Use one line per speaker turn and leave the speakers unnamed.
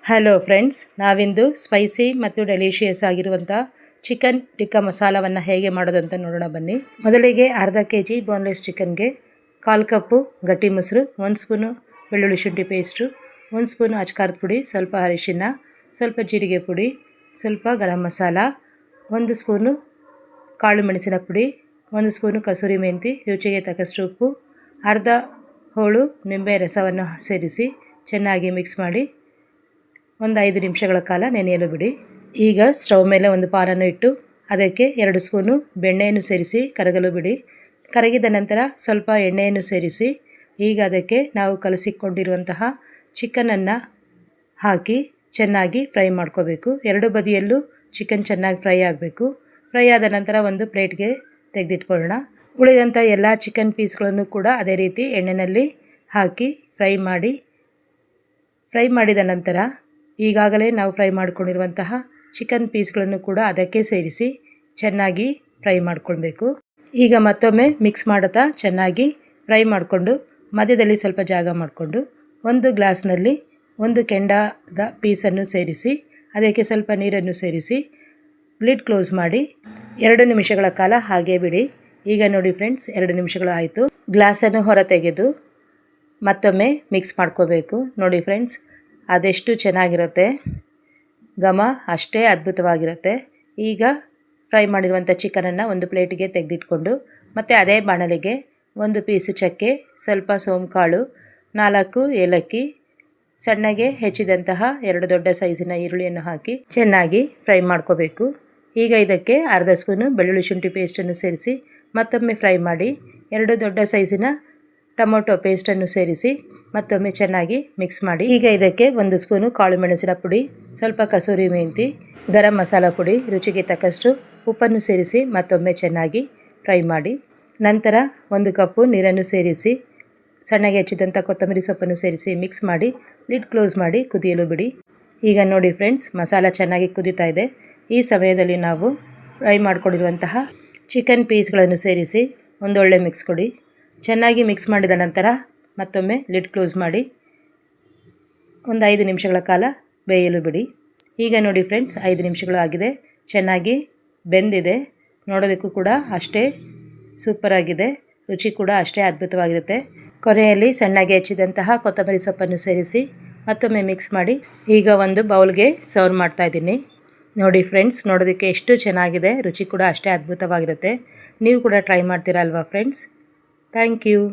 Hello friends, ನಾವಿಂದು spicy ಮತ್ತು delicious ಆಗಿರುವಂಥ ಚಿಕನ್ ಟಿಕ್ಕಾ ಮಸಾಲವನ್ನು ಹೇಗೆ ಮಾಡೋದಂತ ನೋಡೋಣ ಬನ್ನಿ. ಮೊದಲಿಗೆ ಅರ್ಧ ಕೆಜಿ ಬೋನ್ಲೆಸ್ ಚಿಕನ್ಗೆ 1/4 ಕಪ್ಪು ಗಟ್ಟಿ ಮೊಸರು, 1 ಸ್ಪೂನು ಬೆಳ್ಳುಳ್ಳಿ ಶುಂಠಿ ಪೇಸ್ಟು, 1 ಸ್ಪೂನು ಅಚ್ಕಾರದ ಪುಡಿ, ಸ್ವಲ್ಪ ಅರಿಶಿನ, ಸ್ವಲ್ಪ ಜೀರಿಗೆ ಪುಡಿ, ಸ್ವಲ್ಪ ಗರಂ ಮಸಾಲ, 1 ಸ್ಪೂನು ಕಾಳು ಮೆಣಸಿನ ಪುಡಿ, 1 ಸ್ಪೂನು ಕಸೂರಿ ಮೆಂತಿ, ರುಚಿಗೆ ತಕ್ಕಷ್ಟು ಉಪ್ಪು, ಅರ್ಧ ಹೋಳು ನಿಂಬೆ ರಸವನ್ನು ಸೇರಿಸಿ ಚೆನ್ನಾಗಿ ಮಿಕ್ಸ್ ಮಾಡಿ ಒಂದು 5 ನಿಮಿಷಗಳ ಕಾಲ ನೆನೆಯಲು ಬಿಡಿ. ಈಗ ಸ್ಟವ್ ಮೇಲೆ ಒಂದು ಪಾನನ್ನು ಇಟ್ಟು ಅದಕ್ಕೆ 2 ಸ್ಪೂನು ಬೆಣ್ಣೆಯನ್ನು ಸೇರಿಸಿ ಕರಗಲು ಬಿಡಿ. ಕರಗಿದ ನಂತರ ಸ್ವಲ್ಪ ಎಣ್ಣೆಯನ್ನು ಸೇರಿಸಿ ಈಗ ಅದಕ್ಕೆ ನಾವು ಕಲಸಿಕೊಂಡಿರುವಂತಹ ಚಿಕನನ್ನು ಹಾಕಿ ಚೆನ್ನಾಗಿ ಫ್ರೈ ಮಾಡ್ಕೋಬೇಕು. ಎರಡು ಬದಿಯಲ್ಲೂ ಚಿಕನ್ ಚೆನ್ನಾಗಿ ಫ್ರೈ ಆಗಬೇಕು. ಫ್ರೈ ಆದ ನಂತರ ಒಂದು ಪ್ಲೇಟ್ಗೆ ತೆಗೆದಿಟ್ಕೊಳ್ಳೋಣ. ಉಳಿದಂಥ ಎಲ್ಲ ಚಿಕನ್ ಪೀಸ್ಗಳನ್ನು ಕೂಡ ಅದೇ ರೀತಿ ಎಣ್ಣೆಯಲ್ಲಿ ಹಾಕಿ ಫ್ರೈ ಮಾಡಿದ ನಂತರ ಈಗಾಗಲೇ ನಾವು ಫ್ರೈ ಮಾಡಿಕೊಂಡಿರುವಂತಹ ಚಿಕನ್ ಪೀಸ್ಗಳನ್ನು ಕೂಡ ಅದಕ್ಕೆ ಸೇರಿಸಿ ಚೆನ್ನಾಗಿ ಫ್ರೈ ಮಾಡಿಕೊಳ್ಬೇಕು. ಈಗ ಮತ್ತೊಮ್ಮೆ ಮಿಕ್ಸ್ ಮಾಡುತ್ತಾ ಚೆನ್ನಾಗಿ ಫ್ರೈ ಮಾಡಿಕೊಂಡು ಮಧ್ಯದಲ್ಲಿ ಸ್ವಲ್ಪ ಜಾಗ ಮಾಡಿಕೊಂಡು ಒಂದು ಗ್ಲಾಸ್ನಲ್ಲಿ ಒಂದು ಕೆಂಡದ ಪೀಸನ್ನು ಸೇರಿಸಿ ಅದಕ್ಕೆ ಸ್ವಲ್ಪ ನೀರನ್ನು ಸೇರಿಸಿ ಲಿಡ್ ಕ್ಲೋಸ್ ಮಾಡಿ 2 ನಿಮಿಷಗಳ ಕಾಲ ಹಾಗೆ ಬಿಡಿ. ಈಗ ನೋಡಿ ಫ್ರೆಂಡ್ಸ್, 2 ನಿಮಿಷಗಳು ಆಯಿತು. ಗ್ಲಾಸನ್ನು ಹೊರ ತೆಗೆದು ಮತ್ತೊಮ್ಮೆ ಮಿಕ್ಸ್ ಮಾಡ್ಕೋಬೇಕು. ನೋಡಿ ಫ್ರೆಂಡ್ಸ್, ಅದೆಷ್ಟು ಚೆನ್ನಾಗಿರುತ್ತೆ, ಘಮ ಅಷ್ಟೇ ಅದ್ಭುತವಾಗಿರುತ್ತೆ. ಈಗ ಫ್ರೈ ಮಾಡಿರುವಂಥ ಚಿಕನನ್ನು ಒಂದು ಪ್ಲೇಟಿಗೆ ತೆಗೆದಿಟ್ಕೊಂಡು ಮತ್ತು ಅದೇ ಬಾಣಲೆಗೆ 1 ಪೀಸು ಚಕ್ಕೆ, ಸ್ವಲ್ಪ ಸೋಂಕಾಳು, 4 ಏಲಕ್ಕಿ, ಸಣ್ಣಗೆ ಹೆಚ್ಚಿದಂತಹ 2 ದೊಡ್ಡ ಸೈಜಿನ ಈರುಳ್ಳಿಯನ್ನು ಹಾಕಿ ಚೆನ್ನಾಗಿ ಫ್ರೈ ಮಾಡ್ಕೋಬೇಕು. ಈಗ ಇದಕ್ಕೆ ಅರ್ಧ ಸ್ಪೂನು ಬೆಳ್ಳುಳ್ಳಿ ಶುಂಠಿ ಪೇಸ್ಟನ್ನು ಸೇರಿಸಿ ಮತ್ತೊಮ್ಮೆ ಫ್ರೈ ಮಾಡಿ 2 ದೊಡ್ಡ ಸೈಜಿನ ಟೊಮೊಟೊ ಪೇಸ್ಟನ್ನು ಸೇರಿಸಿ ಮತ್ತೊಮ್ಮೆ ಚೆನ್ನಾಗಿ ಮಿಕ್ಸ್ ಮಾಡಿ. ಈಗ ಇದಕ್ಕೆ 1 ಸ್ಪೂನು ಕಾಳು ಮೆಣಸಿನ ಪುಡಿ, ಸ್ವಲ್ಪ ಕಸೂರಿ ಮೆಂತಿ, ಗರಂ ಮಸಾಲ ಪುಡಿ, ರುಚಿಗೆ ತಕ್ಕಷ್ಟು ಉಪ್ಪನ್ನು ಸೇರಿಸಿ ಮತ್ತೊಮ್ಮೆ ಚೆನ್ನಾಗಿ ಫ್ರೈ ಮಾಡಿ. ನಂತರ 1 ಕಪ್ಪು ನೀರನ್ನು ಸೇರಿಸಿ ಸಣ್ಣಗೆ ಹೆಚ್ಚಿದಂಥ ಕೊತ್ತಂಬರಿ ಸೊಪ್ಪನ್ನು ಸೇರಿಸಿ ಮಿಕ್ಸ್ ಮಾಡಿ ಲಿಡ್ ಕ್ಲೋಸ್ ಮಾಡಿ ಕುದಿಯಲು ಬಿಡಿ. ಈಗ ನೋಡಿ ಫ್ರೆಂಡ್ಸ್, ಮಸಾಲ ಚೆನ್ನಾಗಿ ಕುದೀತಾ ಇದೆ. ಈ ಸಮಯದಲ್ಲಿ ನಾವು ಫ್ರೈ ಮಾಡಿಕೊಂಡಿರುವಂತಹ ಚಿಕನ್ ಪೀಸ್ಗಳನ್ನು ಸೇರಿಸಿ ಒಂದೊಳ್ಳೆ ಮಿಕ್ಸ್ ಕೊಡಿ. ಚೆನ್ನಾಗಿ ಮಿಕ್ಸ್ ಮಾಡಿದ ನಂತರ ಮತ್ತೊಮ್ಮೆ ಲಿಡ್ ಕ್ಲೋಸ್ ಮಾಡಿ ಒಂದು 5 ನಿಮಿಷಗಳ ಕಾಲ ಬೇಯಲು ಬಿಡಿ. ಈಗ ನೋಡಿ ಫ್ರೆಂಡ್ಸ್, 5 ನಿಮಿಷಗಳು ಆಗಿದೆ, ಚೆನ್ನಾಗಿ ಬೆಂದಿದೆ. ನೋಡೋದಕ್ಕೂ ಕೂಡ ಅಷ್ಟೇ ಸೂಪರಾಗಿದೆ, ರುಚಿ ಕೂಡ ಅಷ್ಟೇ ಅದ್ಭುತವಾಗಿರುತ್ತೆ. ಕೊನೆಯಲ್ಲಿ ಸಣ್ಣಗೆ ಹೆಚ್ಚಿದಂತಹ ಕೊತ್ತಂಬರಿ ಸೊಪ್ಪನ್ನು ಸೇರಿಸಿ ಮತ್ತೊಮ್ಮೆ ಮಿಕ್ಸ್ ಮಾಡಿ ಈಗ ಒಂದು ಬೌಲ್ಗೆ ಸರ್ವ್ ಮಾಡ್ತಾ ಇದ್ದೀನಿ. ನೋಡಿ ಫ್ರೆಂಡ್ಸ್, ನೋಡೋದಕ್ಕೆ ಎಷ್ಟು ಚೆನ್ನಾಗಿದೆ, ರುಚಿ ಕೂಡ ಅಷ್ಟೇ ಅದ್ಭುತವಾಗಿರುತ್ತೆ. ನೀವು ಕೂಡ ಟ್ರೈ ಮಾಡ್ತೀರಾ ಅಲ್ವಾ ಫ್ರೆಂಡ್ಸ್? Thank you.